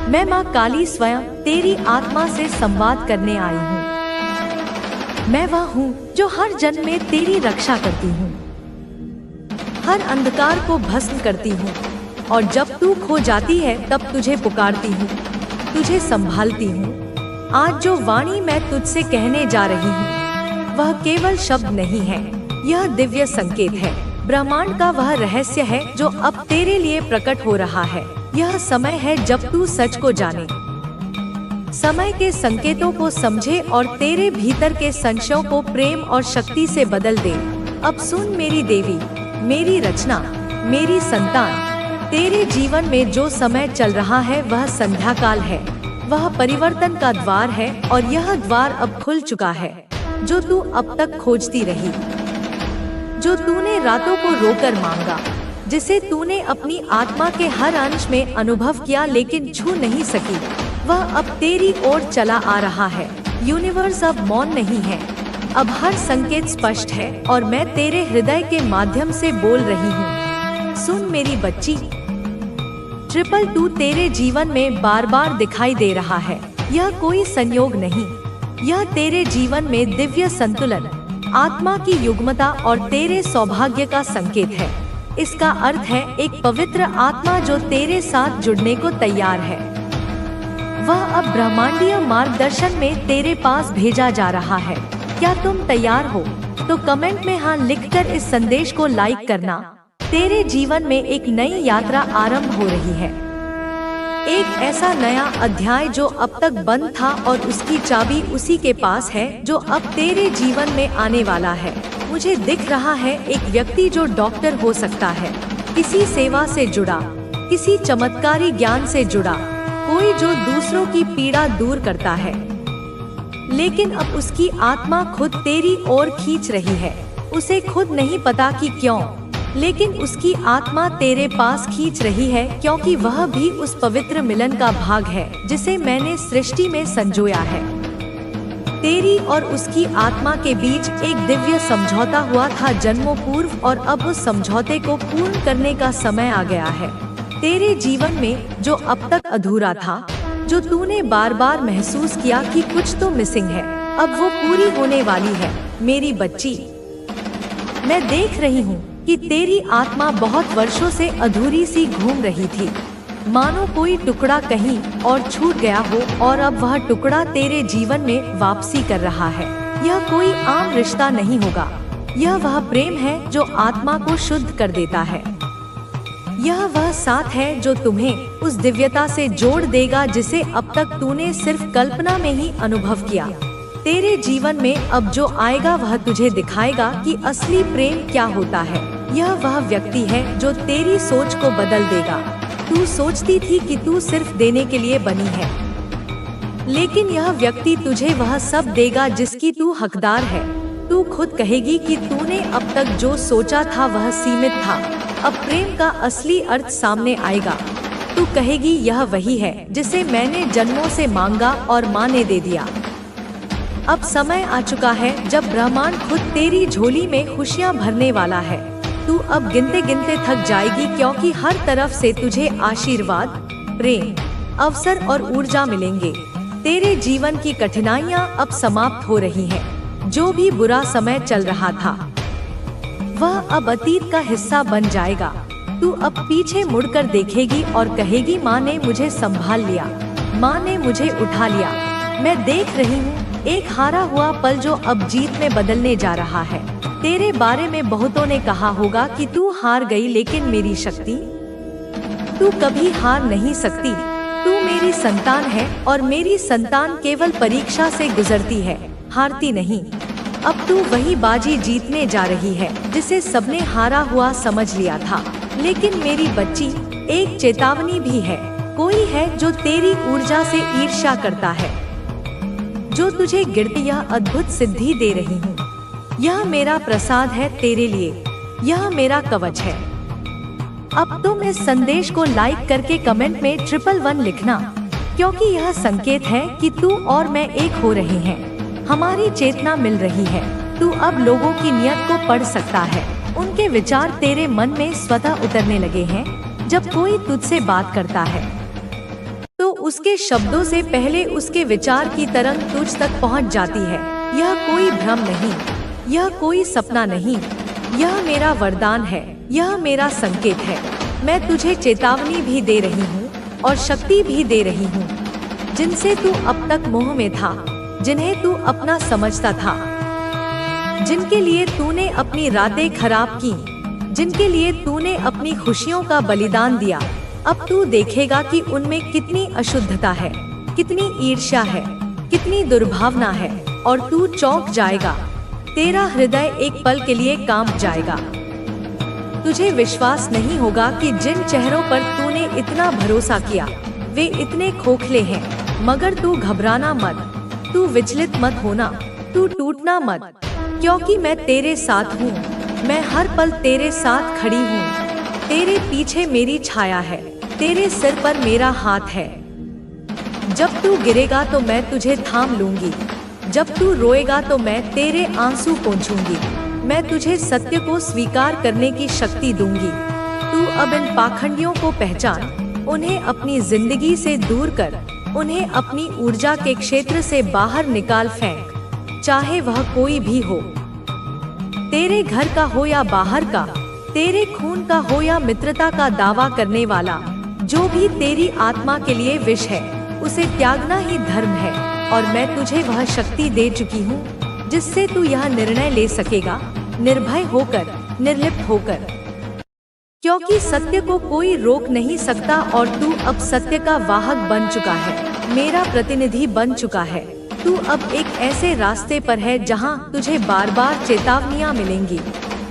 मैं माँ काली स्वयं तेरी आत्मा से संवाद करने आई हूँ। मैं वह हूँ जो हर जन्म में तेरी रक्षा करती हूँ, हर अंधकार को भस्म करती हूँ, और जब तू खो जाती है तब तुझे पुकारती हूँ, तुझे संभालती हूँ। आज जो वाणी मैं तुझसे कहने जा रही हूँ वह केवल शब्द नहीं है, यह दिव्य संकेत है। ब्रह्मांड का वह रहस्य है जो अब तेरे लिए प्रकट हो रहा है। यह समय है जब तू सच को जाने, समय के संकेतों को समझे और तेरे भीतर के संशयों को प्रेम और शक्ति से बदल दे। अब सुन मेरी देवी, मेरी रचना, मेरी संतान, तेरे जीवन में जो समय चल रहा है वह संध्या काल है, वह परिवर्तन का द्वार है और यह द्वार अब खुल चुका है। जो तू अब तक खोजती रही, जो तूने रातों को रोकर मांगा, जिसे तूने अपनी आत्मा के हर अंश में अनुभव किया लेकिन छू नहीं सकी, वह अब तेरी ओर चला आ रहा है। यूनिवर्स अब मौन नहीं है, अब हर संकेत स्पष्ट है और मैं तेरे हृदय के माध्यम से बोल रही हूँ। सुन मेरी बच्ची, 222 तेरे जीवन में बार बार दिखाई दे रहा है। यह कोई संयोग नहीं, यह तेरे जीवन में दिव्य संतुलन, आत्मा की युग्मता और तेरे सौभाग्य का संकेत है। इसका अर्थ है एक पवित्र आत्मा जो तेरे साथ जुड़ने को तैयार है। वह अब ब्रह्मांडीय मार्गदर्शन में तेरे पास भेजा जा रहा है। क्या तुम तैयार हो? तो कमेंट में हाँ लिखकर इस संदेश को लाइक करना। तेरे जीवन में एक नई यात्रा आरंभ हो रही है, एक ऐसा नया अध्याय जो अब तक बंद था और उसकी चाबी उसी के पास है जो अब तेरे जीवन में आने वाला है। मुझे दिख रहा है एक व्यक्ति जो डॉक्टर हो सकता है, किसी सेवा से जुड़ा, किसी चमत्कारी ज्ञान से जुड़ा, कोई जो दूसरों की पीड़ा दूर करता है। लेकिन अब उसकी आत्मा खुद तेरी ओर खींच रही है। उसे खुद नहीं पता कि क्यों, लेकिन उसकी आत्मा तेरे पास खींच रही है क्योंकि वह भी उस पवित्र मिलन का भाग है जिसे मैंने सृष्टि में संजोया है। तेरी और उसकी आत्मा के बीच एक दिव्य समझौता हुआ था जन्मों पूर्व, और अब उस समझौते को पूर्ण करने का समय आ गया है। तेरे जीवन में जो अब तक अधूरा था, जो तूने बार बार महसूस किया कि कुछ तो मिसिंग है, अब वो पूरी होने वाली है। मेरी बच्ची, मैं देख रही हूँ कि तेरी आत्मा बहुत वर्षों से अधूरी सी घूम रही थी, मानो कोई टुकड़ा कहीं और छूट गया हो और अब वह टुकड़ा तेरे जीवन में वापसी कर रहा है। यह कोई आम रिश्ता नहीं होगा, यह वह प्रेम है जो आत्मा को शुद्ध कर देता है। यह वह साथ है जो तुम्हें उस दिव्यता से जोड़ देगा जिसे अब तक तूने सिर्फ कल्पना में ही अनुभव किया। तेरे जीवन में अब जो आएगा वह तुझे दिखाएगा कि असली प्रेम क्या होता है। यह वह व्यक्ति है जो तेरी सोच को बदल देगा। तू सोचती थी कि तू सिर्फ देने के लिए बनी है, लेकिन यह व्यक्ति तुझे वह सब देगा जिसकी तू हकदार है। तू खुद कहेगी कि तूने अब तक जो सोचा था वह सीमित था, अब प्रेम का असली अर्थ सामने आएगा। तू कहेगी यह वही है जिसे मैंने जन्मों से मांगा और माँ ने दे दिया। अब समय आ चुका है जब ब्रह्मांड खुद तेरी झोली में खुशियाँ भरने वाला है। तू अब गिनते गिनते थक जाएगी क्योंकि हर तरफ से तुझे आशीर्वाद, प्रेम, अवसर और ऊर्जा मिलेंगे। तेरे जीवन की कठिनाइयाँ अब समाप्त हो रही हैं। जो भी बुरा समय चल रहा था वह अब अतीत का हिस्सा बन जाएगा। तू अब पीछे मुड़कर देखेगी और कहेगी माँ ने मुझे संभाल लिया, माँ ने मुझे उठा लिया। मैं देख रही हूँ एक हारा हुआ पल जो अब जीत में बदलने जा रहा है। तेरे बारे में बहुतों ने कहा होगा कि तू हार गई, लेकिन मेरी शक्ति, तू कभी हार नहीं सकती। तू मेरी संतान है और मेरी संतान केवल परीक्षा से गुजरती है, हारती नहीं। अब तू वही बाजी जीतने जा रही है जिसे सबने हारा हुआ समझ लिया था। लेकिन मेरी बच्ची, एक चेतावनी भी है। कोई है जो तेरी ऊर्जा से ईर्ष्या करता है, जो तुझे गिरती यह अद्भुत सिद्धि दे रही हूँ। यह मेरा प्रसाद है तेरे लिए, यह मेरा कवच है। अब तुम इस संदेश को लाइक करके कमेंट में 111 लिखना, क्योंकि यह संकेत है कि तू और मैं एक हो रहे हैं। हमारी चेतना मिल रही है। तू अब लोगों की नियत को पढ़ सकता है। उनके विचार तेरे मन में स्वतः उतरने लगे हैं। जब कोई तुझसे बात करता है तो उसके शब्दों से पहले उसके विचार की तरंग तुझ तक पहुंच जाती है। यह कोई भ्रम नहीं, यह कोई सपना नहीं, यह मेरा वरदान है, यह मेरा संकेत है। मैं तुझे चेतावनी भी दे रही हूँ और शक्ति भी दे रही हूँ, जिनसे तू अब तक मोह में था, जिन्हें तू अपना समझता था, जिनके लिए तूने अपनी रातें खराब की, जिनके लिए तूने अपनी खुशियों का बलिदान दिया। अब तू देखेगा कि उनमें कितनी अशुद्धता है, कितनी ईर्ष्या है, कितनी दुर्भावना है, और तू चौंक जाएगा। तेरा हृदय एक पल के लिए कांप जाएगा। तुझे विश्वास नहीं होगा कि जिन चेहरों पर तूने इतना भरोसा किया वे इतने खोखले हैं। मगर तू घबराना मत, तू विचलित मत होना, तू टूटना मत, क्योंकि मैं तेरे साथ हूँ। मैं हर पल तेरे साथ खड़ी हूँ। तेरे पीछे मेरी छाया है, तेरे सिर पर मेरा हाथ है। जब तू गिरेगा तो मैं तुझे थाम लूंगी, जब तू रोएगा तो मैं तेरे आंसू पोंछूंगी। मैं तुझे सत्य को स्वीकार करने की शक्ति दूंगी। तू अब इन पाखंडियों को पहचान, उन्हें अपनी जिंदगी से दूर कर, उन्हें अपनी ऊर्जा के क्षेत्र से बाहर निकाल फेंक, चाहे वह कोई भी हो, तेरे घर का हो या बाहर का, तेरे खून का हो या मित्रता का दावा करने वाला। जो भी तेरी आत्मा के लिए विष है उसे त्यागना ही धर्म है। और मैं तुझे वह शक्ति दे चुकी हूँ जिससे तू यह निर्णय ले सकेगा, निर्भय होकर, निर्लिप्त होकर, क्योंकि सत्य को कोई रोक नहीं सकता और तू अब सत्य का वाहक बन चुका है, मेरा प्रतिनिधि बन चुका है। तू अब एक ऐसे रास्ते पर है जहाँ तुझे बार बार चेतावनियाँ मिलेंगी,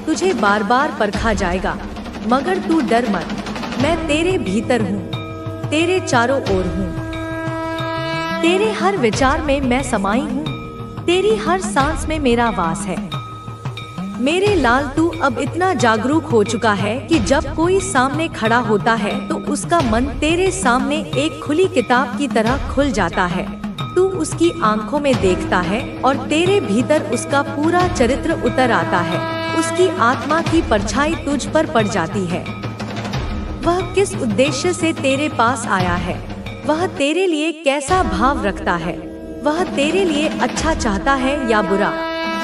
तुझे बार बार परखा जाएगा। मगर तू डर मत, मैं तेरे भीतर हूँ, तेरे चारों ओर हूँ, तेरे हर विचार में मैं समाई हूँ, तेरी हर सांस में मेरा वास है। मेरे लाल, तू अब इतना जागरूक हो चुका है कि जब कोई सामने खड़ा होता है तो उसका मन तेरे सामने एक खुली किताब की तरह खुल जाता है। तू उसकी आंखों में देखता है और तेरे भीतर उसका पूरा चरित्र उतर आता है। उसकी आत्मा की परछाई तुझ पर पड़ जाती है। वह किस उद्देश्य से तेरे पास आया है, वह तेरे लिए कैसा भाव रखता है, वह तेरे लिए अच्छा चाहता है या बुरा,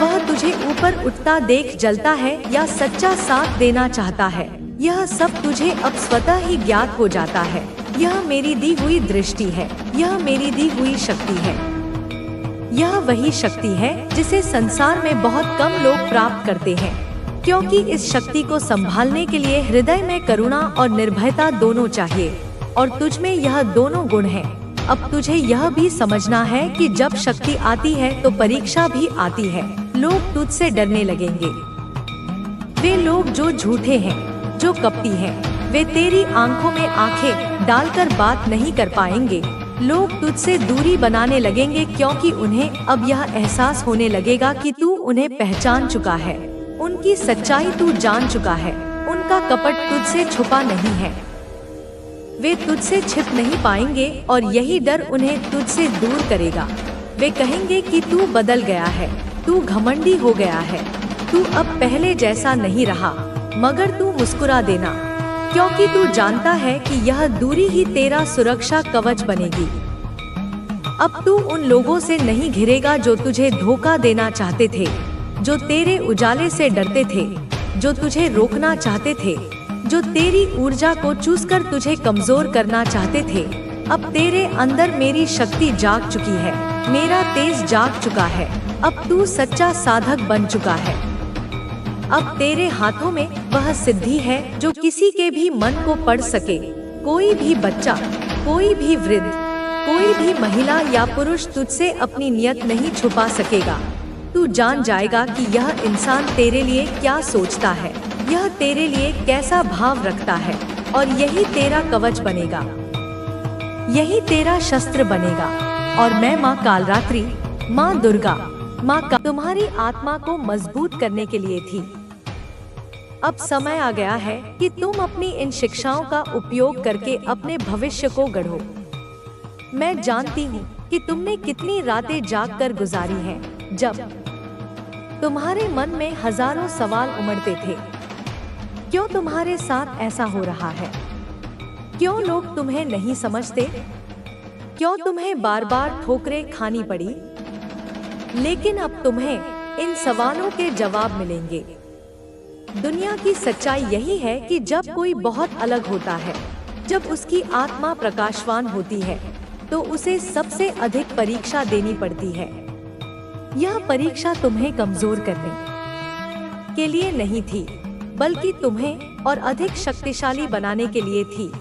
वह तुझे ऊपर उठता देख जलता है या सच्चा साथ देना चाहता है, यह सब तुझे अब स्वतः ही ज्ञात हो जाता है। यह मेरी दी हुई दृष्टि है, यह मेरी दी हुई शक्ति है। यह वही शक्ति है जिसे संसार में बहुत कम लोग प्राप्त करते हैं, क्योंकि इस शक्ति को संभालने के लिए हृदय में करुणा और निर्भयता दोनों चाहिए, और तुझ में यह दोनों गुण हैं। अब तुझे यह भी समझना है कि जब शक्ति आती है तो परीक्षा भी आती है। लोग तुझसे डरने लगेंगे। वे लोग जो झूठे हैं, जो कपटी हैं, वे तेरी आंखों में आंखें डालकर बात नहीं कर पाएंगे। लोग तुझसे दूरी बनाने लगेंगे क्योंकि उन्हें अब यह एहसास होने लगेगा कि तू उन्हें पहचान चुका है, उनकी सच्चाई तू जान चुका है, उनका कपट तुझसे छुपा नहीं है। वे तुझसे छिप नहीं पाएंगे और यही डर उन्हें तुझसे दूर करेगा। वे कहेंगे कि तू बदल गया है, तू घमंडी हो गया है, तू अब पहले जैसा नहीं रहा। मगर तू मुस्कुरा देना, क्योंकि तू जानता है कि यह दूरी ही तेरा सुरक्षा कवच बनेगी। अब तू उन लोगों से नहीं घिरेगा जो तुझे धोखा देना चाहते थे, जो तेरे उजाले से डरते थे, जो तुझे रोकना चाहते थे, जो तेरी ऊर्जा को चूसकर तुझे कमजोर करना चाहते थे। अब तेरे अंदर मेरी शक्ति जाग चुकी है, मेरा तेज जाग चुका है। अब तू सच्चा साधक बन चुका है। अब तेरे हाथों में वह सिद्धि है जो किसी के भी मन को पढ़ सके। कोई भी बच्चा, कोई भी वृद्ध, कोई भी महिला या पुरुष तुझसे अपनी नियत नहीं छुपा सकेगा। तू जान जाएगा कि यह इंसान तेरे लिए क्या सोचता है, यह तेरे लिए कैसा भाव रखता है, और यही तेरा कवच बनेगा, यही तेरा शस्त्र बनेगा। और मैं माँ कालरात्रि, माँ दुर्गा, तुम्हारी आत्मा को मजबूत करने के लिए थी। अब समय आ गया है कि तुम अपनी इन शिक्षाओं का उपयोग करके अपने भविष्य को गढ़ो। मैं जानती हूँ कि तुमने कितनी रातें जागकर गुजारी हैं, जब तुम्हारे मन में हजारों सवाल उमड़ते थे। क्यों तुम्हारे साथ ऐसा हो रहा है? क्यों लोग तुम्हें नहीं समझते? क्यों तुम्हें बार बार ठोकरें खानी पड़ी? लेकिन अब तुम्हें इन सवालों के जवाब मिलेंगे। दुनिया की सच्चाई यही है कि जब कोई बहुत अलग होता है, जब उसकी आत्मा प्रकाशवान होती है, तो उसे सबसे अधिक परीक्षा देनी पड़ती है। यह परीक्षा तुम्हें कमजोर करने के लिए नहीं थी, बल्कि तुम्हें और अधिक शक्तिशाली बनाने के लिए थी।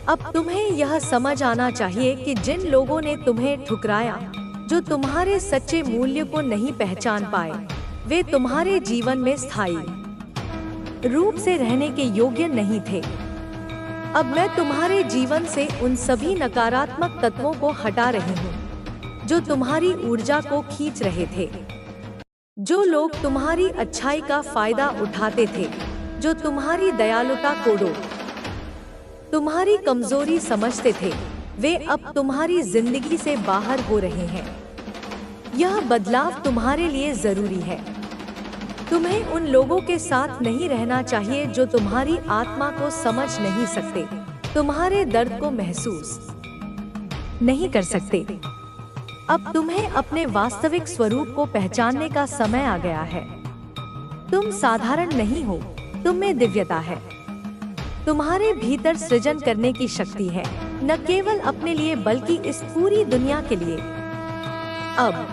अब तुम्हें यह समझ आना चाहिए कि जिन लोगों ने तुम्हें ठुकराया, जो तुम्हारे सच्चे मूल्य को नहीं पहचान पाए, वे तुम्हारे जीवन में स्थायी रूप से रहने के योग्य नहीं थे। अब मैं तुम्हारे जीवन से उन सभी नकारात्मक तत्वों को हटा रही हूँ जो तुम्हारी ऊर्जा को खींच रहे थे। जो लोग तुम्हारी अच्छाई का फायदा उठाते थे, जो तुम्हारी दयालुता को तुम्हारी कमजोरी समझते थे, वे अब तुम्हारी जिंदगी से बाहर हो रहे हैं। यह बदलाव तुम्हारे लिए जरूरी है। तुम्हें उन लोगों के साथ नहीं रहना चाहिए जो तुम्हारी आत्मा को समझ नहीं सकते, तुम्हारे दर्द को महसूस नहीं कर सकते। अब तुम्हें अपने वास्तविक स्वरूप को पहचानने का समय आ गया है। तुम साधारण नहीं हो, तुम में दिव्यता है। तुम्हारे भीतर सृजन करने की शक्ति है, न केवल अपने लिए बल्कि इस पूरी दुनिया के लिए। अब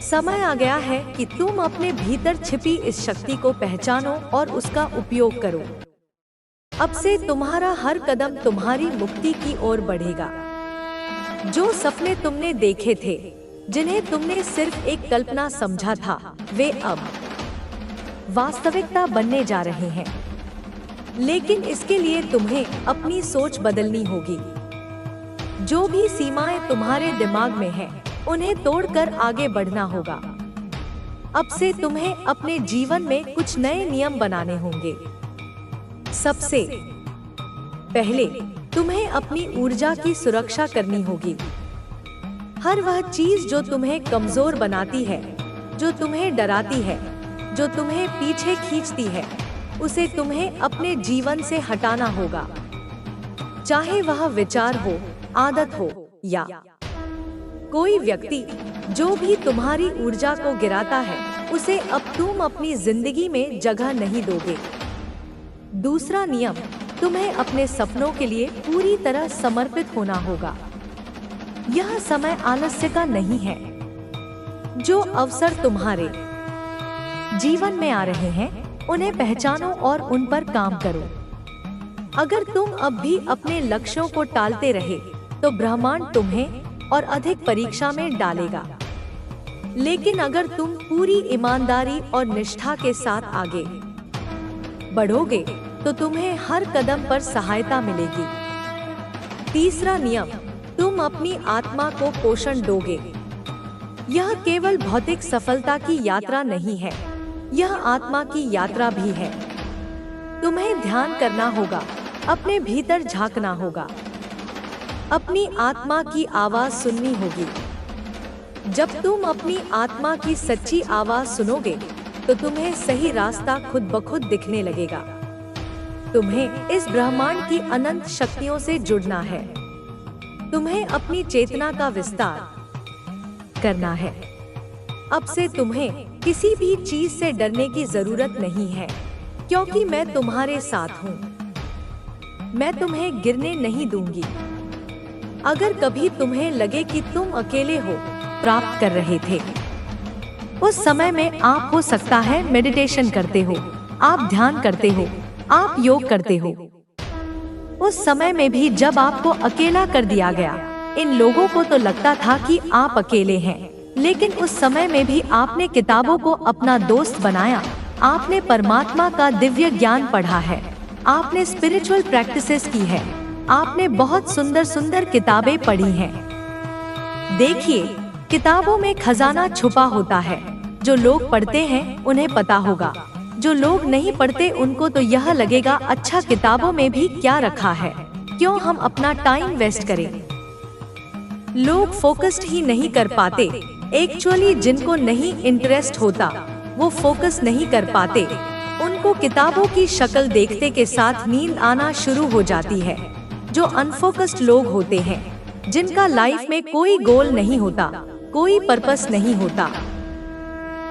समय आ गया है कि तुम अपने भीतर छिपी इस शक्ति को पहचानो और उसका उपयोग करो। अब से तुम्हारा हर कदम तुम्हारी मुक्ति की ओर बढ़ेगा। जो सपने तुमने देखे थे, जिन्हें तुमने सिर्फ एक कल्पना समझा था, वे अब वास्तविकता बनने जा रहे हैं। लेकिन इसके लिए तुम्हें अपनी सोच बदलनी होगी। जो भी सीमाएं तुम्हारे दिमाग में हैं, उन्हें तोड़कर आगे बढ़ना होगा। अब से तुम्हें अपने जीवन में कुछ नए नियम बनाने होंगे। सबसे पहले तुम्हें अपनी ऊर्जा की सुरक्षा करनी होगी। हर वह चीज जो तुम्हें कमजोर बनाती है, जो तुम्हें डराती है, जो तुम्हें पीछे खींचती है, उसे तुम्हें अपने जीवन से हटाना होगा। चाहे वह विचार हो, आदत हो या कोई व्यक्ति, जो भी तुम्हारी ऊर्जा को गिराता है, उसे अब तुम अपनी जिंदगी में जगह नहीं दोगे। दूसरा नियम, तुम्हें अपने सपनों के लिए पूरी तरह समर्पित होना होगा। यह समय आलस्य का नहीं है। जो अवसर तुम्हारे जीवन में आ रहे हैं, उन्हें पहचानो और उन पर काम करो। अगर तुम अब भी अपने लक्ष्यों को टालते रहे, तो ब्रह्मांड तुम्हें और अधिक परीक्षा में डालेगा। लेकिन अगर तुम पूरी ईमानदारी और निष्ठा के साथ आगे बढ़ोगे, तो तुम्हें हर कदम पर सहायता मिलेगी। तीसरा नियम, तुम अपनी आत्मा को पोषण दोगे। यह केवल भौतिक सफलता की यात्रा नहीं है, यह आत्मा की यात्रा भी है। तुम्हें ध्यान करना होगा, अपने भीतर झांकना होगा, अपनी आत्मा की आवाज सुननी होगी। जब तुम अपनी आत्मा की सच्ची आवाज सुनोगे, तो तुम्हें सही रास्ता खुद ब खुद दिखने लगेगा। तुम्हें इस ब्रह्मांड की अनंत शक्तियों से जुड़ना है। तुम्हें अपनी चेतना का विस्तार करना है। अब से तुम्हें किसी भी चीज से डरने की जरूरत नहीं है, क्योंकि मैं तुम्हारे साथ हूँ। मैं तुम्हें गिरने नहीं दूंगी। अगर कभी तुम्हें लगे कि तुम अकेले हो, प्राप्त कर रहे थे, उस समय में आप हो सकता है मेडिटेशन करते हो, आप ध्यान करते हो, आप योग करते हो। उस समय में भी जब आपको अकेला कर दिया गया, इन लोगों को तो लगता था कि आप अकेले हैं, लेकिन उस समय में भी आपने किताबों को अपना दोस्त बनाया। आपने परमात्मा का दिव्य ज्ञान पढ़ा है, आपने स्पिरिचुअल प्रैक्टिसेस की है, आपने बहुत सुंदर सुंदर किताबें पढ़ी हैं। देखिए, किताबों में खजाना छुपा होता है। जो लोग पढ़ते हैं उन्हें पता होगा, जो लोग नहीं पढ़ते उनको तो यह लगेगा, अच्छा किताबों में भी क्या रखा है, क्यों हम अपना टाइम वेस्ट करें। लोग फोकस्ड ही नहीं कर पाते। एक्चुअली जिनको नहीं इंटरेस्ट होता, वो फोकस नहीं कर पाते। उनको किताबों की शक्ल देखते के साथ नींद आना शुरू हो जाती है। जो अनफोकस्ड लोग होते हैं, जिनका लाइफ में कोई गोल नहीं होता, कोई पर्पस नहीं होता।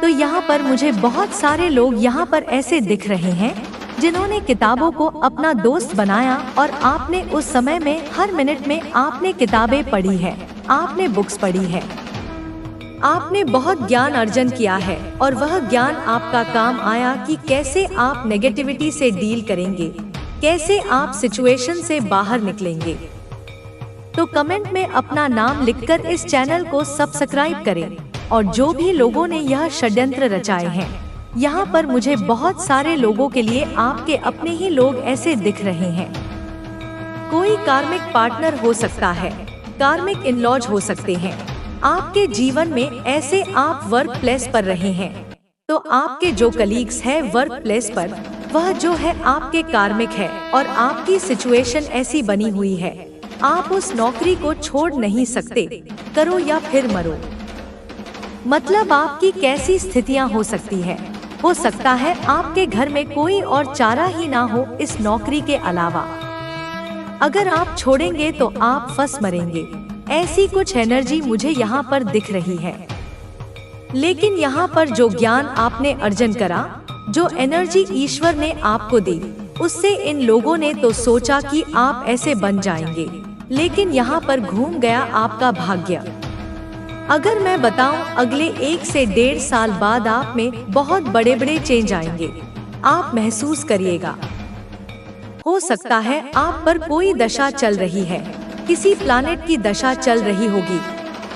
तो यहाँ पर मुझे बहुत सारे लोग यहाँ पर ऐसे दिख रहे हैं जिन्होंने किताबों को अपना दोस्त बनाया, और आपने उस समय में हर मिनट में आपने किताबें पढ़ी है, आपने बुक्स पढ़ी है, आपने बहुत ज्ञान अर्जन किया है, और वह ज्ञान आपका काम आया कि कैसे आप नेगेटिविटी से डील करेंगे, कैसे आप सिचुएशन से बाहर निकलेंगे। तो कमेंट में अपना नाम लिखकर इस चैनल को सब्सक्राइब करें। और जो भी लोगों ने यह षड्यंत्र रचाए हैं, यहाँ पर मुझे बहुत सारे लोगों के लिए आपके अपने ही लोग ऐसे दिख रहे हैं। कोई कार्मिक पार्टनर हो सकता है, कार्मिक इन-लॉज हो सकते हैं आपके जीवन में। ऐसे आप वर्क प्लेस पर रहे हैं, तो आपके जो कलीग्स हैं वर्क प्लेस पर, वह जो है आपके कार्मिक है, और आपकी सिचुएशन ऐसी बनी हुई है, आप उस नौकरी को छोड़ नहीं सकते, करो या फिर मरो। मतलब आपकी कैसी स्थितियां हो सकती है। हो सकता है आपके घर में कोई और चारा ही ना हो इस नौकरी के अलावा। अगर आप छोड़ेंगे तो आप फंस मरेंगे। ऐसी कुछ एनर्जी मुझे यहाँ पर दिख रही है। लेकिन यहाँ पर जो ज्ञान आपने अर्जन करा, जो एनर्जी ईश्वर ने आपको दी, उससे इन लोगों ने तो सोचा कि आप ऐसे बन जाएंगे, लेकिन यहाँ पर घूम गया आपका भाग्य। अगर मैं बताऊं, अगले 1 से 1.5 साल बाद आप में बहुत बड़े बड़े चेंज आएंगे, आप महसूस करिएगा। हो सकता है आप पर कोई दशा चल रही है, किसी प्लैनेट की दशा चल रही होगी,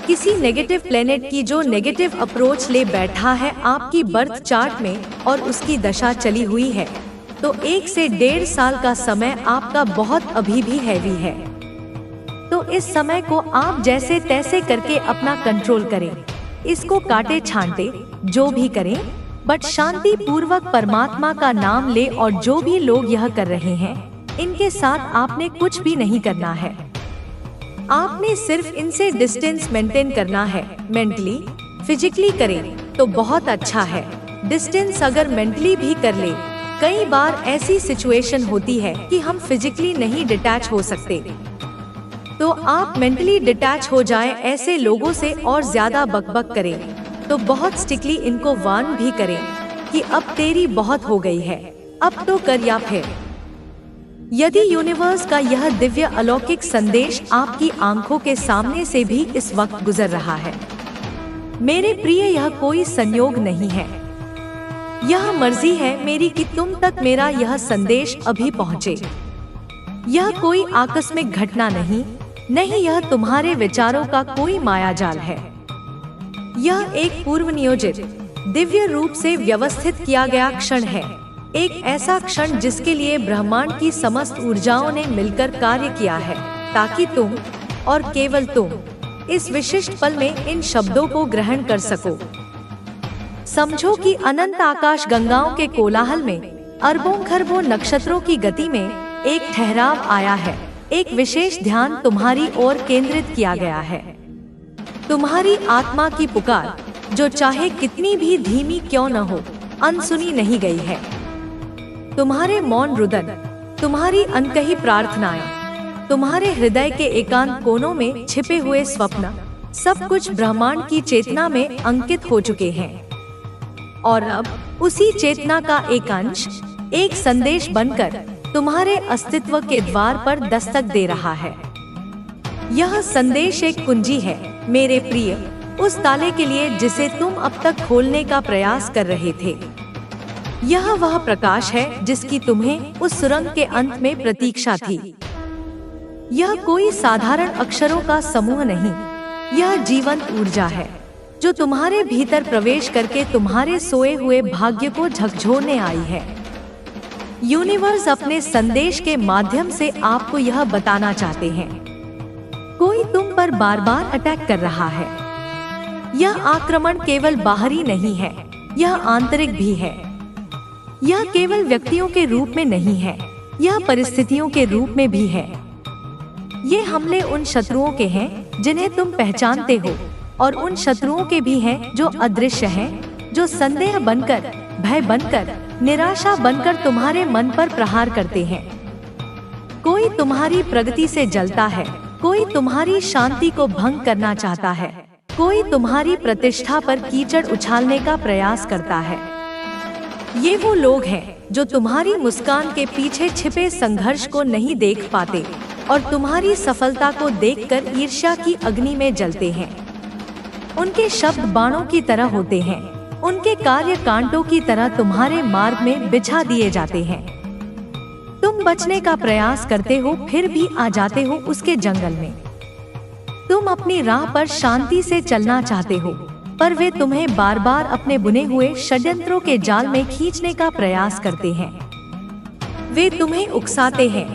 किसी नेगेटिव प्लैनेट की जो नेगेटिव अप्रोच ले बैठा है आपकी बर्थ चार्ट में, और उसकी दशा चली हुई है। तो 1 से 1.5 साल का समय आपका बहुत अभी भी हैवी है। तो इस समय को आप जैसे तैसे करके अपना कंट्रोल करें, इसको काटे छांटे जो भी करें, बट शांति पूर्वक परमात्मा का नाम ले। और जो भी लोग यह कर रहे हैं, इनके साथ आपने कुछ भी नहीं करना है। आपने सिर्फ इनसे डिस्टेंस मेंटेन करना है। मेंटली फिजिकली करें तो बहुत अच्छा है। डिस्टेंस अगर मेंटली भी कर ले, कई बार ऐसी सिचुएशन होती है कि हम फिजिकली नहीं डिटैच हो सकते, तो आप मेंटली डिटैच हो जाएं। ऐसे लोगों से और ज्यादा बकबक करें तो बहुत स्ट्रिक्टली इनको वार्न भी करें कि अब तेरी बहुत हो गई है, अब तो कर या फिर। यदि यूनिवर्स का यह दिव्य अलौकिक संदेश आपकी आंखों के सामने से भी इस वक्त गुजर रहा है, मेरे प्रिय, यह कोई संयोग नहीं है, यह मर्जी है मेरी कि तुम तक मेरा यह संदेश अभी पहुँचे। यह कोई आकस्मिक घटना नहीं, यह तुम्हारे विचारों का कोई मायाजाल है। यह एक पूर्व नियोजित, दिव्य रूप से व्यवस्थित किया गया क्षण है। एक ऐसा क्षण जिसके लिए ब्रह्मांड की समस्त ऊर्जाओं ने मिलकर कार्य किया है, ताकि तुम और केवल तुम इस विशिष्ट पल में इन शब्दों को ग्रहण कर सको। समझो कि अनंत आकाश गंगाओं के कोलाहल में, अरबों खरबों नक्षत्रों की गति में एक ठहराव आया है। एक विशेष ध्यान तुम्हारी ओर केंद्रित किया गया है। तुम्हारी आत्मा की पुकार, जो चाहे कितनी भी धीमी क्यों न हो, अनसुनी नहीं गई है। तुम्हारे मौन रुदन, तुम्हारी अनकही प्रार्थनाएं, तुम्हारे हृदय के एकांत कोनों में छिपे हुए स्वप्न, सब कुछ ब्रह्मांड की चेतना में अंकित हो चुके हैं। और अब उसी चेतना का एक अंश, एक संदेश बनकर तुम्हारे अस्तित्व के द्वार पर दस्तक दे रहा है। यह संदेश एक कुंजी है मेरे प्रिय, उस ताले के लिए जिसे तुम अब तक खोलने का प्रयास कर रहे थे। यह वह प्रकाश है जिसकी तुम्हें उस सुरंग के अंत में प्रतीक्षा थी। यह कोई साधारण अक्षरों का समूह नहीं, यह जीवंत ऊर्जा है जो तुम्हारे भीतर प्रवेश करके तुम्हारे सोए हुए भाग्य को झकझोरने आई है। यूनिवर्स अपने संदेश के माध्यम से आपको यह बताना चाहते हैं, कोई तुम पर बार बार अटैक कर रहा है। यह आक्रमण केवल बाहरी नहीं है, यह आंतरिक भी है। यह केवल व्यक्तियों के रूप में नहीं है, यह परिस्थितियों के रूप में भी है। ये हमले उन शत्रुओं के हैं जिन्हें तुम पहचानते हो, और उन शत्रुओं के भी हैं जो अदृश्य हैं, जो संदेह बनकर, भय बनकर, निराशा बनकर तुम्हारे मन पर प्रहार करते हैं। कोई तुम्हारी प्रगति से जलता है, कोई तुम्हारी शांति को भंग करना चाहता है, कोई तुम्हारी प्रतिष्ठा पर कीचड़ उछालने का प्रयास करता है। ये वो लोग हैं जो तुम्हारी मुस्कान के पीछे छिपे संघर्ष को नहीं देख पाते और तुम्हारी सफलता को देखकर ईर्ष्या की अग्नि में जलते हैं। उनके शब्द बाणों की तरह होते हैं, उनके कार्य कांटों की तरह तुम्हारे मार्ग में बिछा दिए जाते हैं। तुम बचने का प्रयास करते हो, फिर भी आ जाते हो उसके जंगल में। तुम अपनी राह पर शांति से चलना चाहते हो, पर वे तुम्हें बार बार अपने बुने हुए षड्यंत्रों के जाल में खींचने का प्रयास करते हैं। वे तुम्हें उकसाते हैं,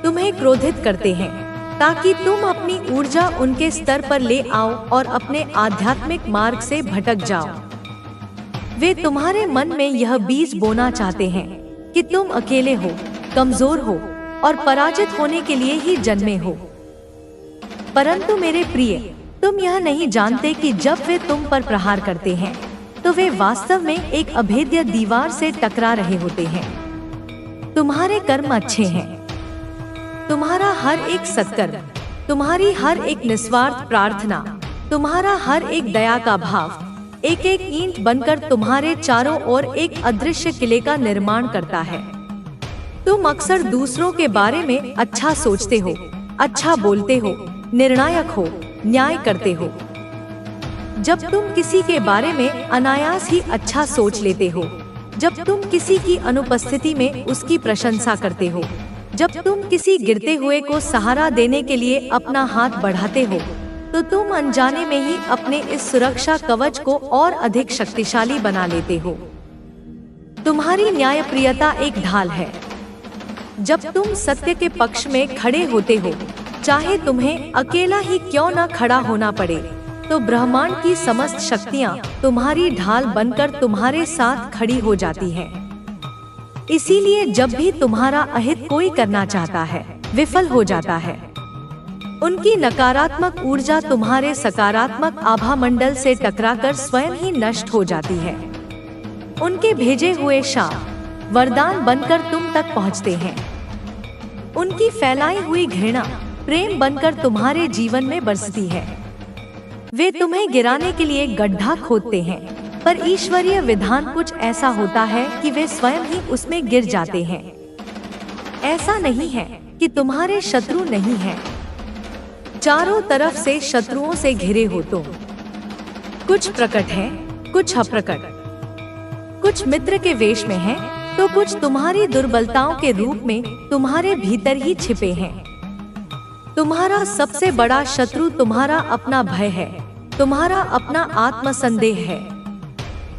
तुम्हें क्रोधित करते हैं, ताकि तुम अपनी ऊर्जा उनके स्तर पर ले आओ और अपने आध्यात्मिक मार्ग से भटक जाओ। वे तुम्हारे मन में यह बीज बोना चाहते हैं कि तुम अकेले हो, कमजोर हो और पराजित होने के लिए ही जन्मे हो। परंतु मेरे प्रिय, तुम यह नहीं जानते कि जब वे तुम पर प्रहार करते हैं तो वे वास्तव में एक अभेद्य दीवार से टकरा रहे होते हैं। तुम्हारे कर्म अच्छे हैं, तुम्हारा हर एक सत्कर्म, तुम्हारी हर एक निस्वार्थ प्रार्थना, तुम्हारा हर एक दया का भाव एक एक ईंट बनकर तुम्हारे चारों ओर एक अदृश्य किले का निर्माण करता है। तुम अक्सर दूसरों के बारे में अच्छा सोचते हो, अच्छा बोलते हो, निर्णायक हो, न्याय करते हो। जब तुम किसी के बारे में अनायास ही अच्छा सोच लेते हो, जब तुम किसी की अनुपस्थिति में उसकी प्रशंसा करते हो, जब तुम किसी गिरते हुए को सहारा देने के लिए अपना हाथ बढ़ाते हो, तो तुम अनजाने में ही अपने इस सुरक्षा कवच को और अधिक शक्तिशाली बना लेते हो। तुम्हारी न्यायप्रियता एक ढाल है। जब तुम सत्य के पक्ष में खड़े होते हो, चाहे तुम्हें अकेला ही क्यों न खड़ा होना पड़े, तो ब्रह्मांड की समस्त शक्तियां तुम्हारी ढाल बनकर तुम्हारे साथ खड़ी हो जाती हैं। इसीलिए जब भी तुम्हारा अहित कोई करना चाहता है, विफल हो जाता है। उनकी नकारात्मक ऊर्जा तुम्हारे सकारात्मक आभा मंडल से टकराकर स्वयं ही नष्ट हो जाती है। उनके भेजे हुए शाप वरदान बनकर तुम तक पहुँचते हैं। उनकी फैलाई हुई घृणा प्रेम बनकर तुम्हारे जीवन में बरसती है। वे तुम्हें गिराने के लिए गड्ढा खोदते हैं, पर ईश्वरीय विधान कुछ ऐसा होता है कि वे स्वयं ही उसमें गिर जाते हैं। ऐसा नहीं है कि तुम्हारे शत्रु नहीं हैं। चारों तरफ से शत्रुओं से घिरे हो तुम। कुछ प्रकट हैं, कुछ अप्रकट, कुछ मित्र के वेश में हैं, तो कुछ तुम्हारी दुर्बलताओं के रूप में तुम्हारे भीतर ही छिपे हैं। तुम्हारा सबसे बड़ा शत्रु तुम्हारा अपना भय है, तुम्हारा अपना आत्मसंदेह है।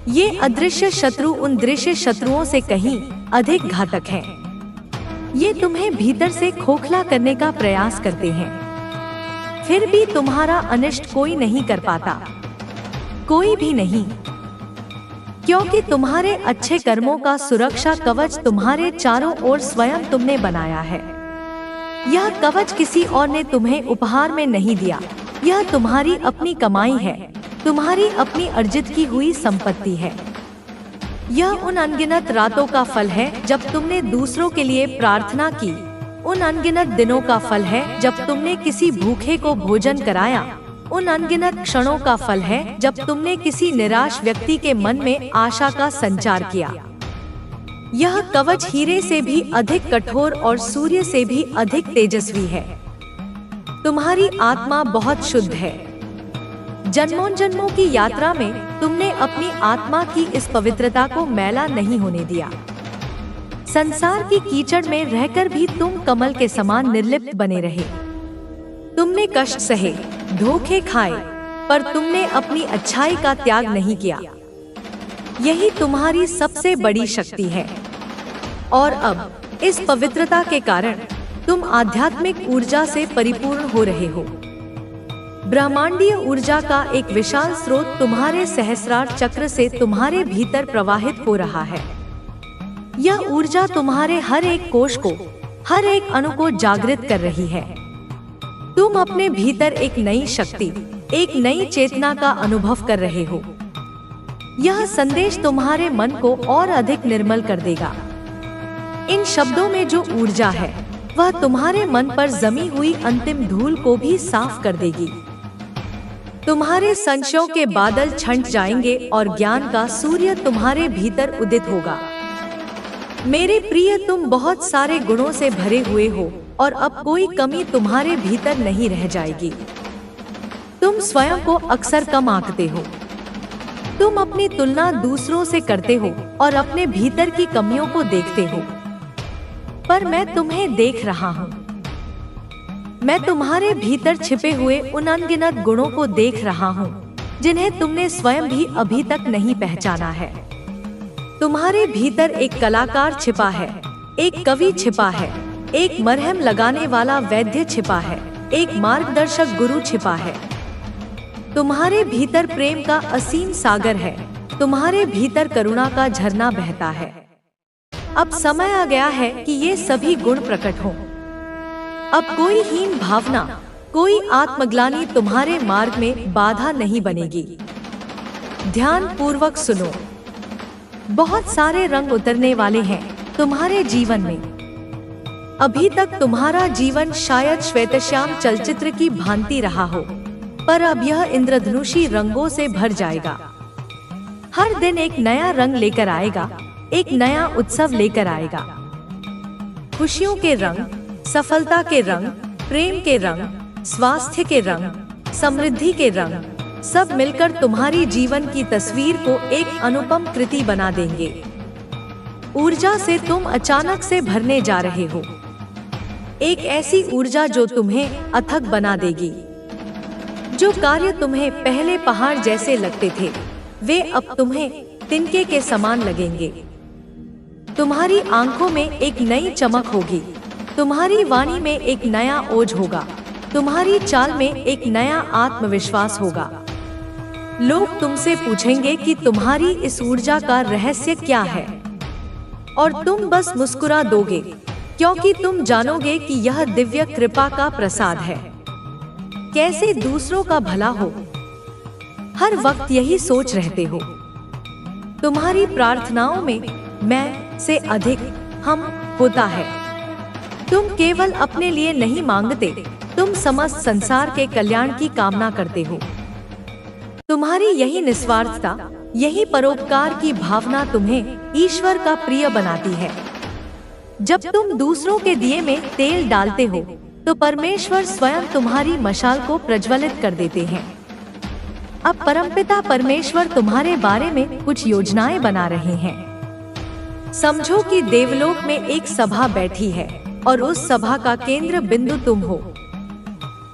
ये अदृश्य शत्रु उन दृश्य शत्रुओं से कहीं अधिक घातक हैं। ये तुम्हें भीतर से खोखला करने का प्रयास करते हैं, फिर भी तुम्हारा अनिष्ट कोई नहीं कर पाता, कोई भी नहीं, क्योंकि तुम्हारे अच्छे कर्मों का सुरक्षा कवच तुम्हारे चारों ओर स्वयं तुमने बनाया है। यह कवच किसी और ने तुम्हें उपहार में नहीं दिया, यह तुम्हारी अपनी कमाई है, तुम्हारी अपनी अर्जित की हुई संपत्ति है। यह उन अनगिनत रातों का फल है जब तुमने दूसरों के लिए प्रार्थना की, उन अनगिनत दिनों का फल है जब तुमने किसी भूखे को भोजन कराया, उन अनगिनत क्षणों का फल है जब तुमने किसी निराश व्यक्ति के मन में आशा का संचार किया। यह कवच हीरे से भी अधिक कठोर और सूर्य से भी अधिक तेजस्वी है। तुम्हारी आत्मा बहुत शुद्ध है। जन्मों जन्मों की यात्रा में तुमने अपनी आत्मा की इस पवित्रता को मैला नहीं होने दिया। संसार की कीचड़ में रहकर भी तुम कमल के समान निर्लिप्त बने रहे। तुमने कष्ट सहे, धोखे खाए, पर तुमने अपनी अच्छाई का त्याग नहीं किया। यही तुम्हारी सबसे बड़ी शक्ति है। और अब इस पवित्रता के कारण तुम आध्यात्मिक ऊर्जा से परिपूर्ण हो रहे हो। ब्रह्मांडीय ऊर्जा का एक विशाल स्रोत तुम्हारे सहस्रार चक्र से तुम्हारे भीतर प्रवाहित हो रहा है। यह ऊर्जा तुम्हारे हर एक कोश को, हर एक अणु को जागृत कर रही है। तुम अपने भीतर एक नई शक्ति, एक नई चेतना का अनुभव कर रहे हो। यह संदेश तुम्हारे मन को और अधिक निर्मल कर देगा। इन शब्दों में जो ऊर्जा है वह तुम्हारे मन पर जमी हुई अंतिम धूल को भी साफ कर देगी। तुम्हारे संशयों के बादल छंट जाएंगे और ज्ञान का सूर्य तुम्हारे भीतर उदित होगा। मेरे प्रिय, तुम बहुत सारे गुणों से भरे हुए हो और अब कोई कमी तुम्हारे भीतर नहीं रह जाएगी। तुम स्वयं को अक्सर कम आंकते हो। तुम अपनी तुलना दूसरों से करते हो और अपने भीतर की कमियों को देखते हो, पर मैं तुम्हें देख रहा हूँ। मैं तुम्हारे भीतर छिपे हुए उन अनगिनत गुणों को देख रहा हूँ जिन्हें तुमने स्वयं भी अभी तक नहीं पहचाना है। तुम्हारे भीतर एक कलाकार छिपा है, एक कवि छिपा है, एक मरहम लगाने वाला वैद्य छिपा है, एक मार्गदर्शक गुरु छिपा है। तुम्हारे भीतर प्रेम का असीम सागर है, तुम्हारे भीतर करुणा का झरना बहता है। अब समय आ गया है कि ये सभी गुण प्रकट हों। अब कोई हीन भावना, कोई आत्मग्लानि तुम्हारे मार्ग में बाधा नहीं बनेगी। ध्यान पूर्वक सुनो। बहुत सारे रंग उतरने वाले हैं तुम्हारे जीवन में। अभी तक तुम्हारा जीवन शायद श्वेतश्याम चलचित्र की भांति रहा हो, पर अब यह इंद्रधनुषी रंगों से भर जाएगा। हर दिन एक नया रंग लेकर आएगा, एक नया उत्सव लेकर आएगा। खुशियों के रंग, सफलता के रंग, प्रेम के रंग, स्वास्थ्य के रंग, समृद्धि के रंग, सब मिलकर तुम्हारी जीवन की तस्वीर को एक अनुपम कृति बना देंगे। ऊर्जा से तुम अचानक से भरने जा रहे हो, एक ऐसी ऊर्जा जो तुम्हें अथक बना देगी। जो कार्य तुम्हें पहले पहाड़ जैसे लगते थे, वे अब तुम्हें तिनके के समान लगेंगे। तुम्हारी आंखों में एक नई चमक होगी, तुम्हारी वाणी में एक नया ओज होगा, तुम्हारी चाल में एक नया आत्मविश्वास होगा। लोग तुमसे पूछेंगे कि तुम्हारी इस ऊर्जा का रहस्य क्या है, और तुम बस मुस्कुरा दोगे, क्योंकि तुम जानोगे कि यह दिव्य कृपा का प्रसाद है। कैसे दूसरों का भला हो, हर वक्त यही सोच रहते हो। तुम्हारी प्रार्थनाओं में मैं से अधिक हम होता है। तुम केवल अपने लिए नहीं मांगते, तुम समस्त संसार के कल्याण की कामना करते हो। तुम्हारी यही निस्वार्थता, यही परोपकार की भावना तुम्हें ईश्वर का प्रिय बनाती है। जब तुम दूसरों के दिए में तेल डालते हो, तो परमेश्वर स्वयं तुम्हारी मशाल को प्रज्वलित कर देते हैं। अब परमपिता परमेश्वर तुम्हारे बारे में कुछ योजनाएं बना रहे हैं। समझो कि देवलोक में एक सभा बैठी है और उस सभा का केंद्र बिंदु तुम हो।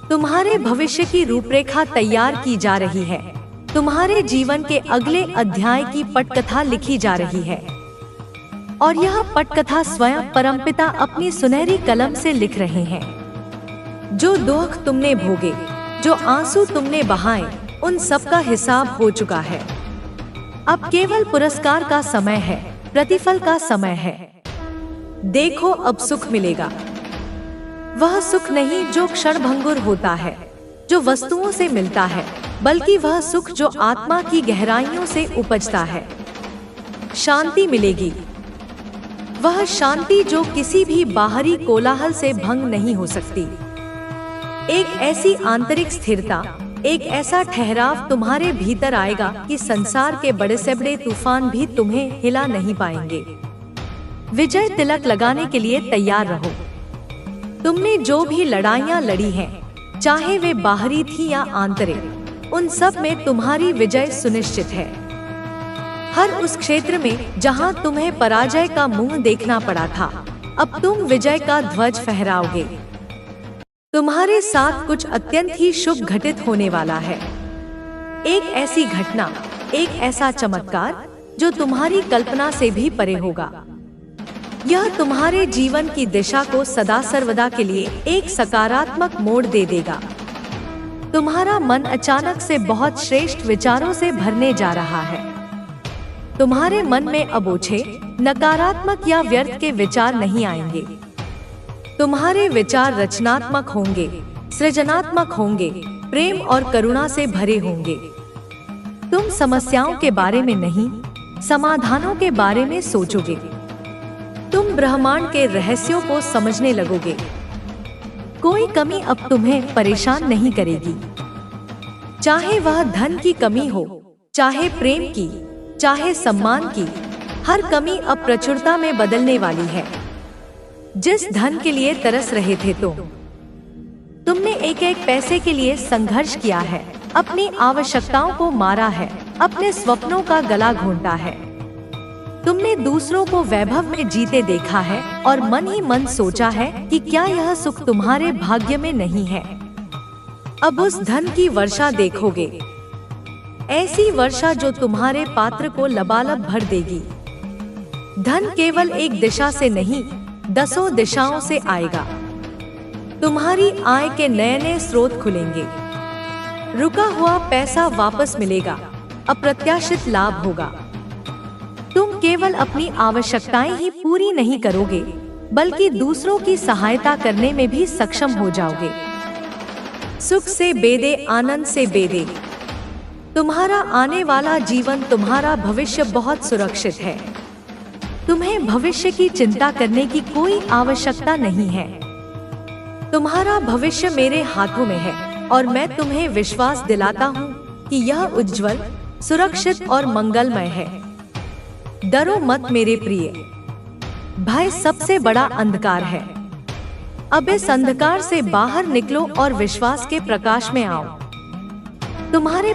तुम्हारे भविष्य की रूपरेखा तैयार की जा रही है। तुम्हारे जीवन के अगले अध्याय की पटकथा लिखी जा रही है, और यह पटकथा स्वयं परमपिता अपनी सुनहरी कलम से लिख रहे हैं। जो दुख तुमने भोगे, जो आंसू तुमने बहाए, उन सब का हिसाब हो चुका है। अब केवल पुरस्कार का समय है, प्रतिफल का समय है। देखो, अब सुख मिलेगा। वह सुख नहीं जो क्षणभंगुर होता है, जो वस्तुओं से मिलता है, बल्कि वह सुख जो आत्मा की गहराइयों से उपजता है। शांति मिलेगी, वह शांति जो किसी भी बाहरी कोलाहल से भंग नहीं हो सकती। एक ऐसी आंतरिक स्थिरता, एक ऐसा ठहराव तुम्हारे भीतर आएगा कि संसार के बड़े से बड़े तूफान भी तुम्हें हिला नहीं पाएंगे। विजय तिलक लगाने के लिए तैयार रहो। तुमने जो भी लड़ाइयाँ लड़ी हैं, चाहे वे बाहरी थी या आंतरिक, उन सब में तुम्हारी विजय सुनिश्चित है। हर उस क्षेत्र में जहां तुम्हें पराजय का मुंह देखना पड़ा था, अब तुम विजय का ध्वज फहराओगे। तुम्हारे साथ कुछ अत्यंत ही शुभ घटित होने वाला है। एक ऐसी घटना, एक ऐसा चमत्कार जो तुम्हारी कल्पना से भी परे होगा। यह तुम्हारे जीवन की दिशा को सदा सर्वदा के लिए एक सकारात्मक मोड़ दे देगा। तुम्हारा मन अचानक से बहुत श्रेष्ठ विचारों से भरने जा रहा है। तुम्हारे मन में अब ओछे, नकारात्मक या व्यर्थ के विचार नहीं आएंगे। तुम्हारे विचार रचनात्मक होंगे, सृजनात्मक होंगे, प्रेम और करुणा से भरे होंगे। तुम समस्याओं के बारे में नहीं, समाधानों के बारे में सोचोगे। तुम ब्रह्मांड के रहस्यों को समझने लगोगे। कोई कमी अब तुम्हें परेशान नहीं करेगी, चाहे वह धन की कमी हो, चाहे प्रेम की, चाहे सम्मान की। हर कमी अब प्रचुरता में बदलने वाली है। जिस धन के लिए तरस रहे थे तुमने एक एक पैसे के लिए संघर्ष किया है, अपनी आवश्यकताओं को मारा है, अपने स्वप्नों का गला घोंटा है। तुमने दूसरों को वैभव में जीते देखा है और मन ही मन सोचा है कि क्या यह सुख तुम्हारे भाग्य में नहीं है। अब उस धन की वर्षा देखोगे, ऐसी वर्षा जो तुम्हारे पात्र को लबालब भर देगी। धन केवल एक दिशा से नहीं, 10 दिशाओं से आएगा। तुम्हारी आय के नए नए स्रोत खुलेंगे, रुका हुआ पैसा वापस मिलेगा, अप्रत्याशित लाभ होगा। तुम केवल अपनी आवश्यकताएं ही पूरी नहीं करोगे, बल्कि दूसरों की सहायता करने में भी सक्षम हो जाओगे। सुख से बेदे, आनंद से बेदे। तुम्हारा आने वाला जीवन, तुम्हारा भविष्य बहुत सुरक्षित है। तुम्हें भविष्य की चिंता करने की कोई आवश्यकता नहीं है। तुम्हारा भविष्य मेरे हाथों में है और मैं तुम्हें विश्वास दिलाता हूँ कि यह उज्जवल, सुरक्षित और मंगलमय है। डरो मत मेरे प्रिय, भय सबसे बड़ा अंधकार है। अब इस अंधकार से बाहर निकलो और विश्वास के प्रकाश में आओ। तुम्हारे